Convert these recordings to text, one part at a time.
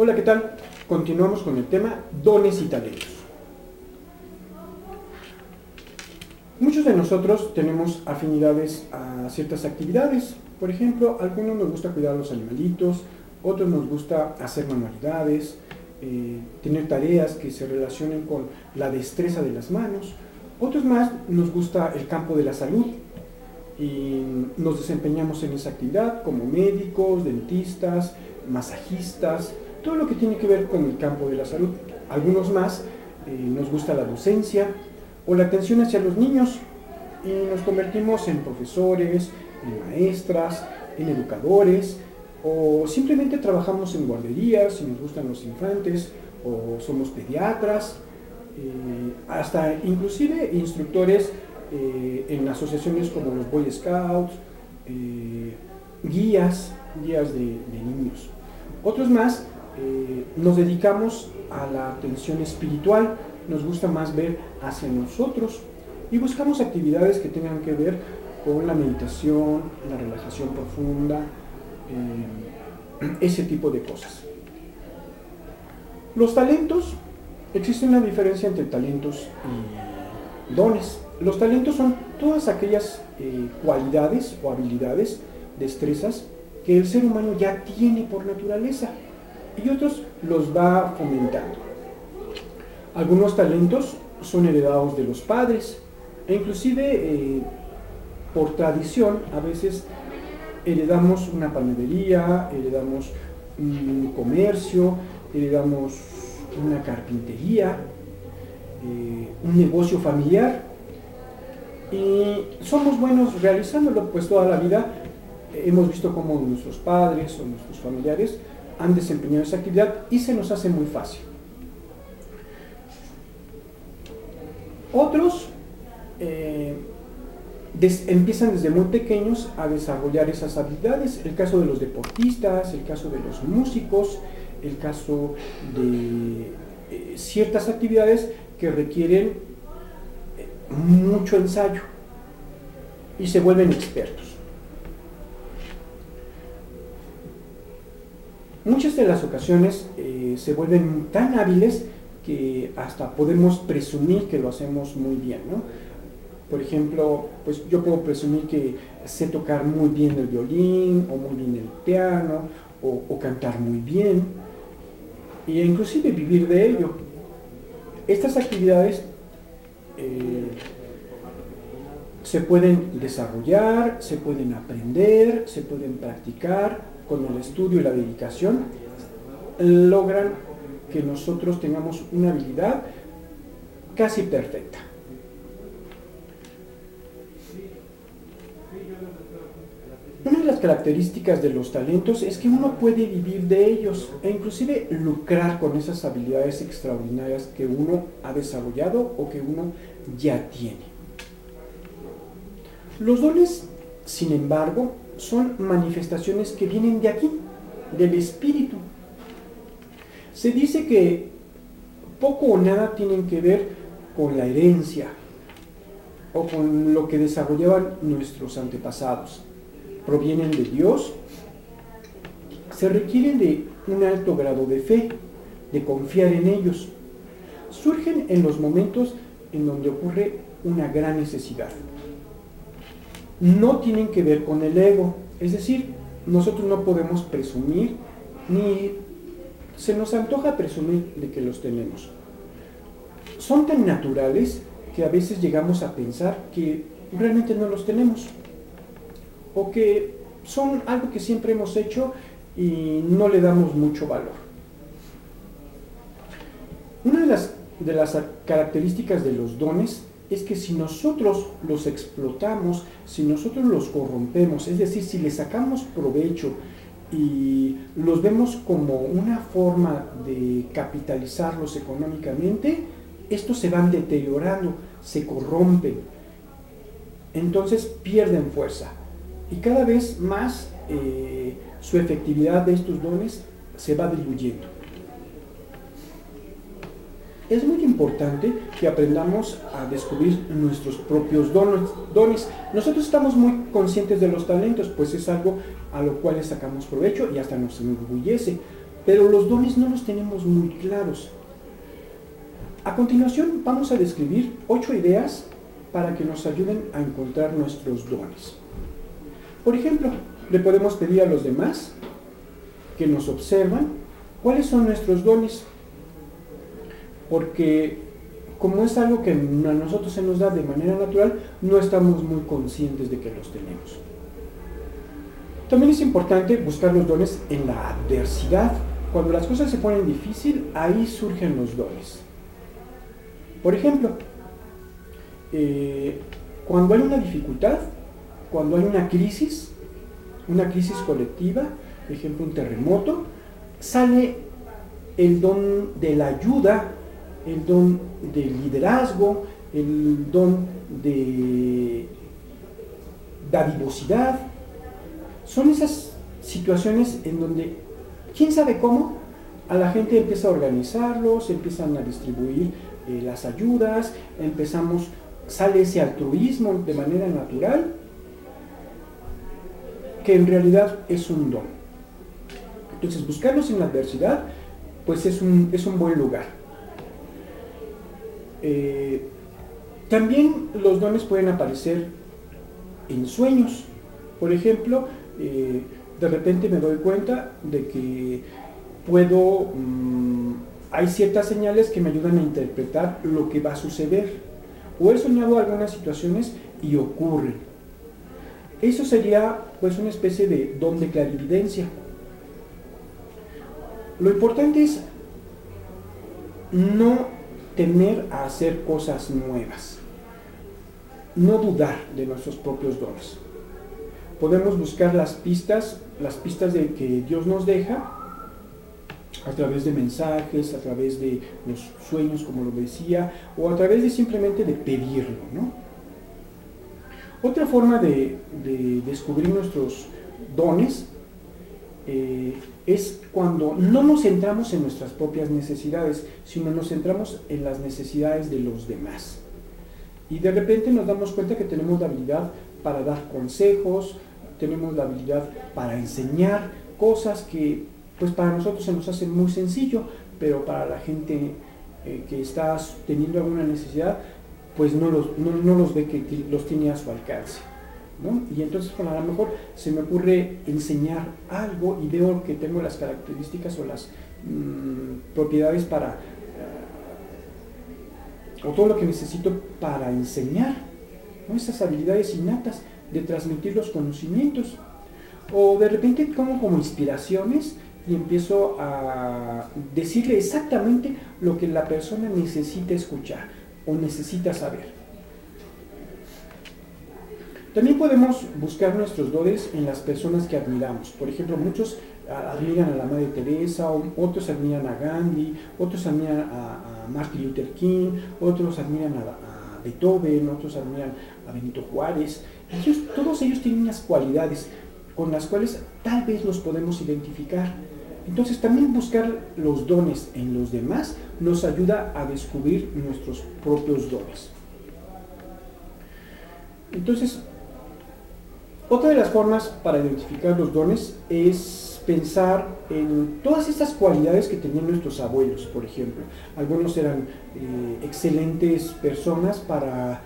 Hola, ¿qué tal? Continuamos con el tema dones y talentos. Muchos de nosotros tenemos afinidades a ciertas actividades. Por ejemplo, a algunos nos gusta cuidar a los animalitos, otros nos gusta hacer manualidades, tener tareas que se relacionen con la destreza de las manos. Otros más nos gusta el campo de la salud y nos desempeñamos en esa actividad como médicos, dentistas, masajistas, todo lo que tiene que ver con el campo de la salud. Algunos más nos gusta la docencia o la atención hacia los niños y nos convertimos en profesores, en maestras, en educadores, o simplemente trabajamos en guarderías si nos gustan los infantes, o somos pediatras, hasta inclusive instructores en asociaciones como los Boy Scouts, guías de niños. Otros más nos dedicamos a la atención espiritual, nos gusta más ver hacia nosotros y buscamos actividades que tengan que ver con la meditación, la relajación profunda, ese tipo de cosas. Los talentos, existe una diferencia entre talentos y dones. Los talentos son todas aquellas cualidades o habilidades, destrezas, que el ser humano ya tiene por naturaleza y otros los va fomentando. Algunos talentos son heredados de los padres e inclusive por tradición a veces heredamos una panadería, heredamos un comercio, heredamos una carpintería, un negocio familiar y somos buenos realizándolo, pues toda la vida hemos visto cómo nuestros padres o nuestros familiares han desempeñado esa actividad y se nos hace muy fácil. Otros empiezan desde muy pequeños a desarrollar esas habilidades, el caso de los deportistas, el caso de los músicos, el caso de ciertas actividades que requieren mucho ensayo y se vuelven expertos. Muchas de las ocasiones se vuelven tan hábiles que hasta podemos presumir que lo hacemos muy bien, ¿no? Por ejemplo, pues yo puedo presumir que sé tocar muy bien el violín, o muy bien el piano, o cantar muy bien, e inclusive vivir de ello. Estas actividades se pueden desarrollar, se pueden aprender, se pueden practicar, con el estudio y la dedicación, logran que nosotros tengamos una habilidad casi perfecta. Una de las características de los talentos es que uno puede vivir de ellos e inclusive lucrar con esas habilidades extraordinarias que uno ha desarrollado o que uno ya tiene. Los dones, sin embargo, son manifestaciones que vienen de aquí, del espíritu. Se dice que poco o nada tienen que ver con la herencia o con lo que desarrollaban nuestros antepasados. Provienen de Dios, se requieren de un alto grado de fe, de confiar en ellos. Surgen en los momentos en donde ocurre una gran necesidad. No tienen que ver con el ego, es decir, nosotros no podemos presumir ni se nos antoja presumir de que los tenemos. Son tan naturales que a veces llegamos a pensar que realmente no los tenemos o que son algo que siempre hemos hecho y no le damos mucho valor. Una de las características de los dones es que si nosotros los explotamos, si nosotros los corrompemos, es decir, si les sacamos provecho y los vemos como una forma de capitalizarlos económicamente, estos se van deteriorando, se corrompen, entonces pierden fuerza y cada vez más su efectividad de estos dones se va diluyendo. Es muy importante que aprendamos a descubrir nuestros propios dones. Nosotros estamos muy conscientes de los talentos, pues es algo a lo cual le sacamos provecho y hasta nos enorgullece. pero los dones no los tenemos muy claros. A continuación vamos a describir 8 ideas para que nos ayuden a encontrar nuestros dones. Por ejemplo, le podemos pedir a los demás que nos observan cuáles son nuestros dones, porque como es algo que a nosotros se nos da de manera natural, no estamos muy conscientes de que los tenemos. También es importante buscar los dones en la adversidad. Cuando las cosas se ponen difíciles, ahí surgen los dones. Por ejemplo, cuando hay una dificultad, cuando hay una crisis colectiva, por ejemplo un terremoto, sale el don de la ayuda, el don del liderazgo, el don de dadivosidad. Son esas situaciones en donde, quién sabe cómo, a la gente empieza a organizarlos, empiezan a distribuir las ayudas, sale ese altruismo de manera natural, que en realidad es un don. Entonces, buscarlos en la adversidad, pues es un buen lugar. También los dones pueden aparecer en sueños. Por ejemplo, de repente me doy cuenta de que hay ciertas señales que me ayudan a interpretar lo que va a suceder, o he soñado algunas situaciones y ocurren. Eso sería pues una especie de don de clarividencia. Lo importante es no temer a hacer cosas nuevas, no dudar de nuestros propios dones. Podemos buscar las pistas de que Dios nos deja a través de mensajes, a través de los sueños, como lo decía, o a través de simplemente de pedirlo, ¿no? Otra forma de descubrir nuestros dones es cuando no nos centramos en nuestras propias necesidades, sino nos centramos en las necesidades de los demás. Y de repente nos damos cuenta que tenemos la habilidad para dar consejos, tenemos la habilidad para enseñar cosas que pues para nosotros se nos hace muy sencillo, pero para la gente que está teniendo alguna necesidad, pues no los ve que los tiene a su alcance, ¿no? Y entonces a lo mejor se me ocurre enseñar algo y veo que tengo las características o las propiedades o todo lo que necesito para enseñar, ¿no? Esas habilidades innatas de transmitir los conocimientos. O de repente como inspiraciones y empiezo a decirle exactamente lo que la persona necesita escuchar o necesita saber. También podemos buscar nuestros dones en las personas que admiramos. Por ejemplo, muchos admiran a la Madre Teresa, otros admiran a Gandhi, otros admiran a Martin Luther King, otros admiran a Beethoven, otros admiran a Benito Juárez. Todos ellos tienen unas cualidades con las cuales tal vez los podemos identificar. Entonces también buscar los dones en los demás nos ayuda a descubrir nuestros propios dones. Entonces, otra de las formas para identificar los dones es pensar en todas estas cualidades que tenían nuestros abuelos, por ejemplo. Algunos eran excelentes personas para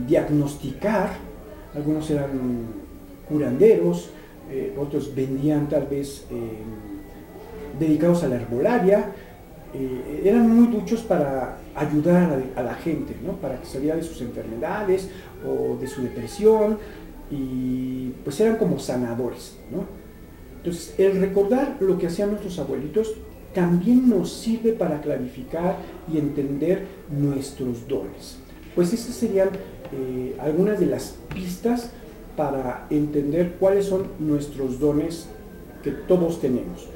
diagnosticar, algunos eran curanderos, otros vendían tal vez dedicados a la herbolaria, eran muy duchos para ayudar a la gente, ¿no? Para que saliera de sus enfermedades o de su depresión, y pues eran como sanadores, ¿no? Entonces el recordar lo que hacían nuestros abuelitos también nos sirve para clarificar y entender nuestros dones. Pues esas serían algunas de las pistas para entender cuáles son nuestros dones que todos tenemos.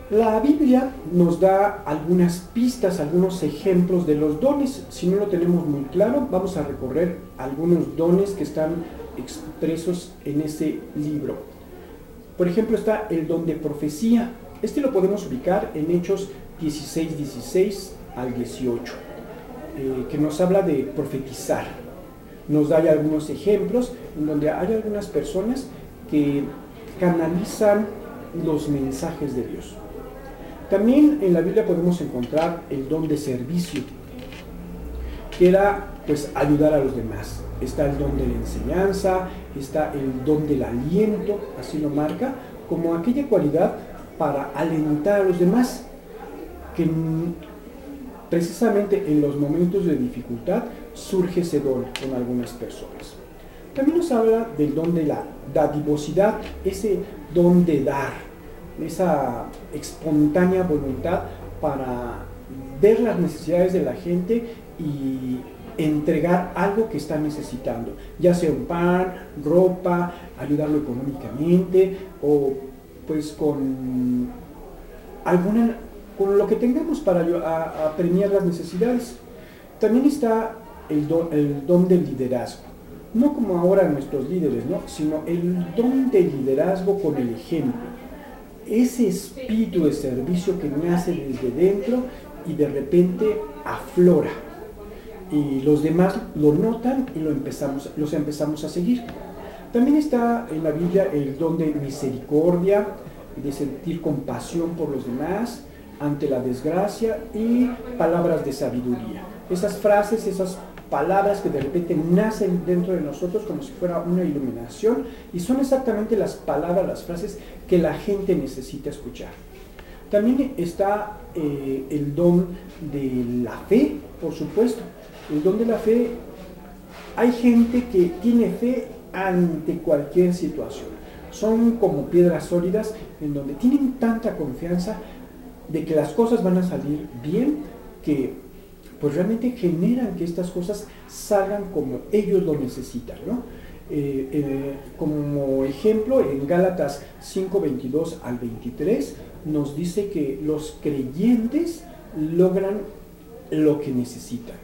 La Biblia nos da algunas pistas, algunos ejemplos de los dones. Si no lo tenemos muy claro, vamos a recorrer algunos dones que están expresos en ese libro. Por ejemplo, está el don de profecía. Este lo podemos ubicar en Hechos 16 al 18, que nos habla de profetizar. Nos da algunos ejemplos en donde hay algunas personas que canalizan los mensajes de Dios. También en la Biblia podemos encontrar el don de servicio, que era pues ayudar a los demás. Está el don de la enseñanza, está el don del aliento, así lo marca, como aquella cualidad para alentar a los demás, que precisamente en los momentos de dificultad surge ese don con algunas personas. También nos habla del don de la dadivosidad, ese don de dar, esa espontánea voluntad para ver las necesidades de la gente y entregar algo que está necesitando, ya sea un pan, ropa, ayudarlo económicamente o pues con lo que tengamos para premiar las necesidades. También está el don del liderazgo, no como ahora nuestros líderes, ¿no? Sino el don del liderazgo con el ejemplo, ese espíritu de servicio que nace desde dentro y de repente aflora y los demás lo notan y los empezamos a seguir. También está en la Biblia el don de misericordia, de sentir compasión por los demás ante la desgracia, y palabras de sabiduría. Esas frases, esas palabras que de repente nacen dentro de nosotros como si fuera una iluminación, y son exactamente las palabras, las frases que la gente necesita escuchar. También está el don de la fe, por supuesto. El don de la fe, hay gente que tiene fe ante cualquier situación. Son como piedras sólidas en donde tienen tanta confianza de que las cosas van a salir bien, que pues realmente generan que estas cosas salgan como ellos lo necesitan, ¿no? Como ejemplo, en Gálatas 5:22 al 23 nos dice que los creyentes logran lo que necesitan.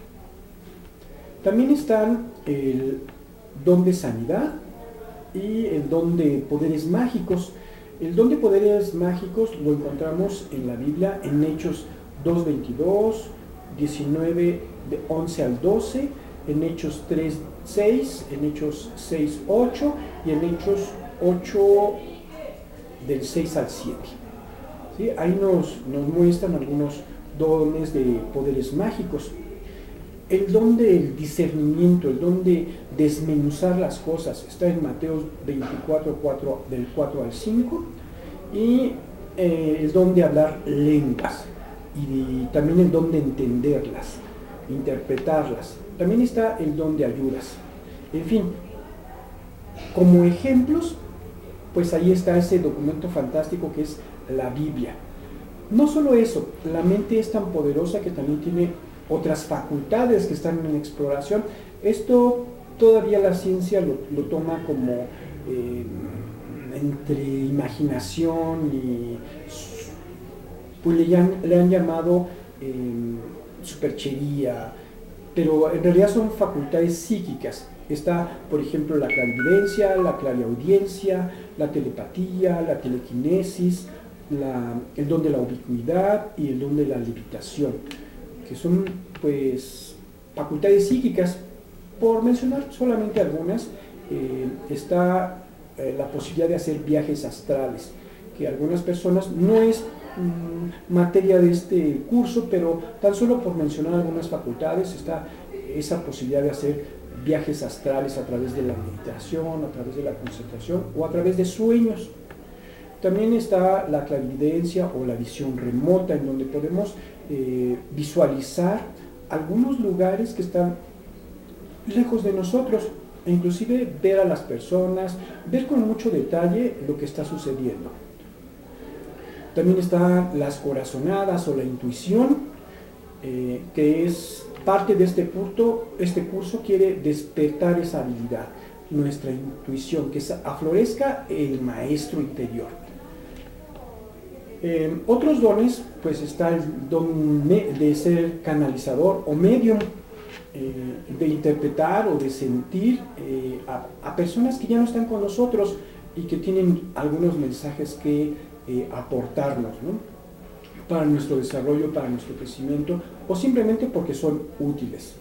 También están el don de sanidad y el don de poderes mágicos. El don de poderes mágicos lo encontramos en la Biblia en Hechos 2:22, 19 de 11 al 12, en Hechos 3:6, en Hechos 6:8 y en Hechos 8 del 6 al 7. ¿Sí? Ahí nos muestran algunos dones de poderes mágicos. El don del discernimiento, el don de desmenuzar las cosas, está en Mateo 24, del 4 al 5, y el don de hablar lenguas, y también el don de entenderlas, interpretarlas. También está el don de ayudas. En fin, como ejemplos, pues ahí está ese documento fantástico que es la Biblia. No solo eso, la mente es tan poderosa que también tiene otras facultades que están en exploración. Esto todavía la ciencia lo toma como entre imaginación y pues le han llamado superchería, pero en realidad son facultades psíquicas. Está, por ejemplo, la clarividencia, la clariaudiencia, la telepatía, la telequinesis, el don de la ubicuidad y el don de la levitación, que son pues facultades psíquicas. Por mencionar solamente algunas, está la posibilidad de hacer viajes astrales, que algunas personas no es materia de este curso, pero tan solo por mencionar algunas facultades está esa posibilidad de hacer viajes astrales a través de la meditación, a través de la concentración o a través de sueños. También está la clarividencia o la visión remota, en donde podemos visualizar algunos lugares que están lejos de nosotros, e inclusive ver a las personas, ver con mucho detalle lo que está sucediendo. También están las corazonadas o la intuición, que es parte de este curso. Este curso quiere despertar esa habilidad, nuestra intuición, que aflorezca el maestro interior. Otros dones, pues está el don de ser canalizador o medium, de interpretar o de sentir a personas que ya no están con nosotros y que tienen algunos mensajes que aportarnos, ¿no? Para nuestro desarrollo, para nuestro crecimiento, o simplemente porque son útiles.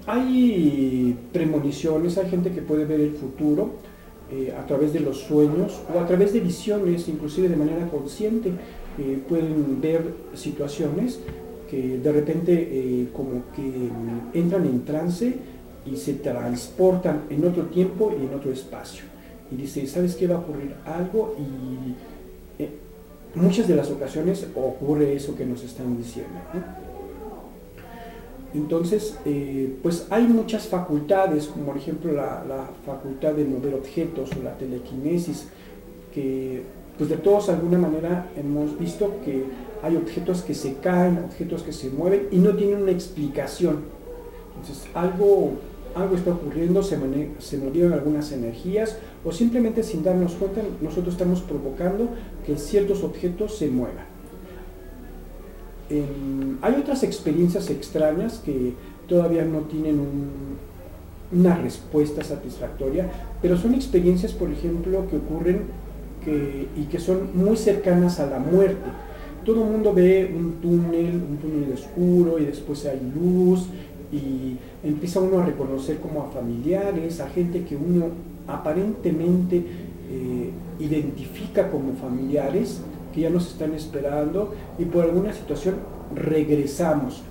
Hay premoniciones, hay gente que puede ver el futuro, a través de los sueños o a través de visiones, inclusive de manera consciente, pueden ver situaciones que de repente como que entran en trance y se transportan en otro tiempo y en otro espacio. Y dice, ¿sabes qué? Va a ocurrir algo y muchas de las ocasiones ocurre eso que nos están diciendo, ¿no? Entonces, pues hay muchas facultades, como por ejemplo la facultad de mover objetos o la telequinesis, que pues de todos de alguna manera hemos visto que hay objetos que se caen, objetos que se mueven y no tienen una explicación. Entonces algo está ocurriendo, se movieron algunas energías o simplemente sin darnos cuenta nosotros estamos provocando que ciertos objetos se muevan. Hay otras experiencias extrañas que todavía no tienen una respuesta satisfactoria, pero son experiencias, por ejemplo, que ocurren y que son muy cercanas a la muerte. Todo el mundo ve un túnel oscuro y después hay luz y empieza uno a reconocer como a familiares, a gente que uno aparentemente identifica como familiares, que ya nos están esperando y por alguna situación regresamos.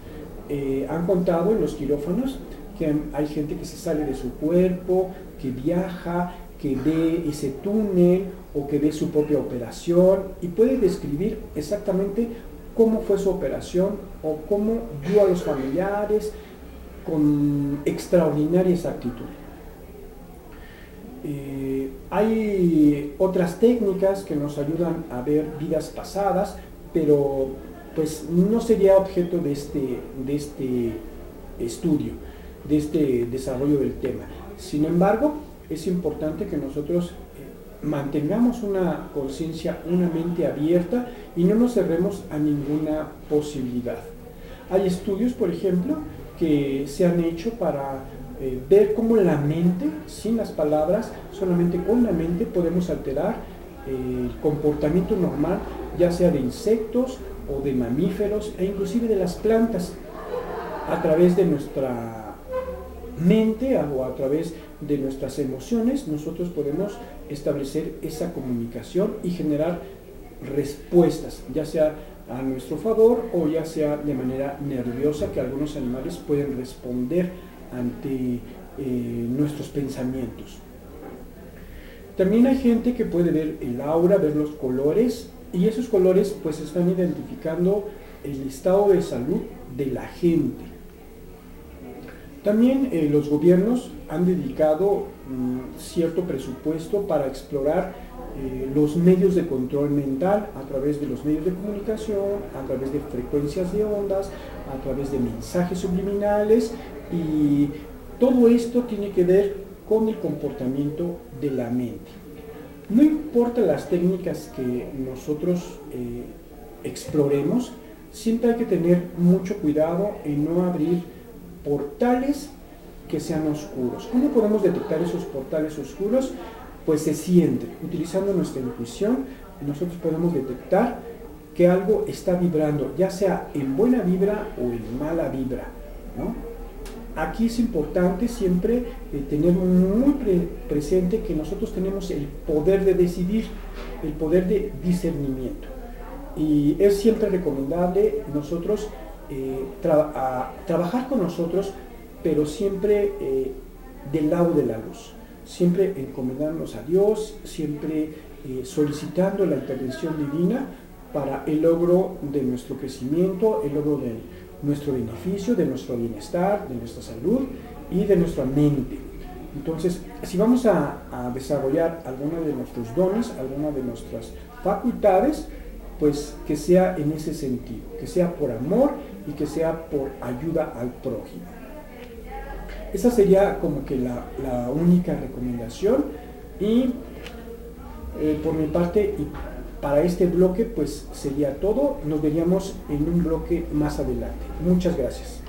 Han contado en los quirófanos que hay gente que se sale de su cuerpo, que viaja, que ve ese túnel o que ve su propia operación y puede describir exactamente cómo fue su operación o cómo vio a los familiares con extraordinaria exactitud. Hay otras técnicas que nos ayudan a ver vidas pasadas, pero pues no sería objeto de este estudio, de este desarrollo del tema. Sin embargo, es importante que nosotros mantengamos una conciencia, una mente abierta y no nos cerremos a ninguna posibilidad. Hay estudios, por ejemplo, que se han hecho para ver cómo la mente, sin las palabras, solamente con la mente podemos alterar el comportamiento normal, ya sea de insectos o de mamíferos e inclusive de las plantas, a través de nuestra mente o a través de nuestras emociones. Nosotros podemos establecer esa comunicación y generar respuestas, ya sea a nuestro favor o ya sea de manera nerviosa, que algunos animales pueden responder ante nuestros pensamientos. También hay gente que puede ver el aura, ver los colores, y esos colores pues están identificando el estado de salud de la gente. También los gobiernos han dedicado cierto presupuesto para explorar los medios de control mental a través de los medios de comunicación, a través de frecuencias de ondas, a través de mensajes subliminales, y todo esto tiene que ver con el comportamiento de la mente. No importa las técnicas que nosotros exploremos, siempre hay que tener mucho cuidado en no abrir portales que sean oscuros. ¿Cómo podemos detectar esos portales oscuros? Pues se siente. Utilizando nuestra intuición, nosotros podemos detectar que algo está vibrando, ya sea en buena vibra o en mala vibra, ¿no? Aquí es importante siempre tener muy presente que nosotros tenemos el poder de decidir, el poder de discernimiento. Y es siempre recomendable nosotros trabajar con nosotros, pero siempre del lado de la luz, siempre encomendándonos a Dios, siempre solicitando la intervención divina para el logro de nuestro crecimiento, el logro de nuestro beneficio, de nuestro bienestar, de nuestra salud y de nuestra mente. Entonces, si vamos a desarrollar alguno de nuestros dones, alguna de nuestras facultades, pues que sea en ese sentido, que sea por amor y que sea por ayuda al prójimo. Esa sería como que la única recomendación, y por mi parte y para este bloque pues sería todo. Nos veríamos en un bloque más adelante. Muchas gracias.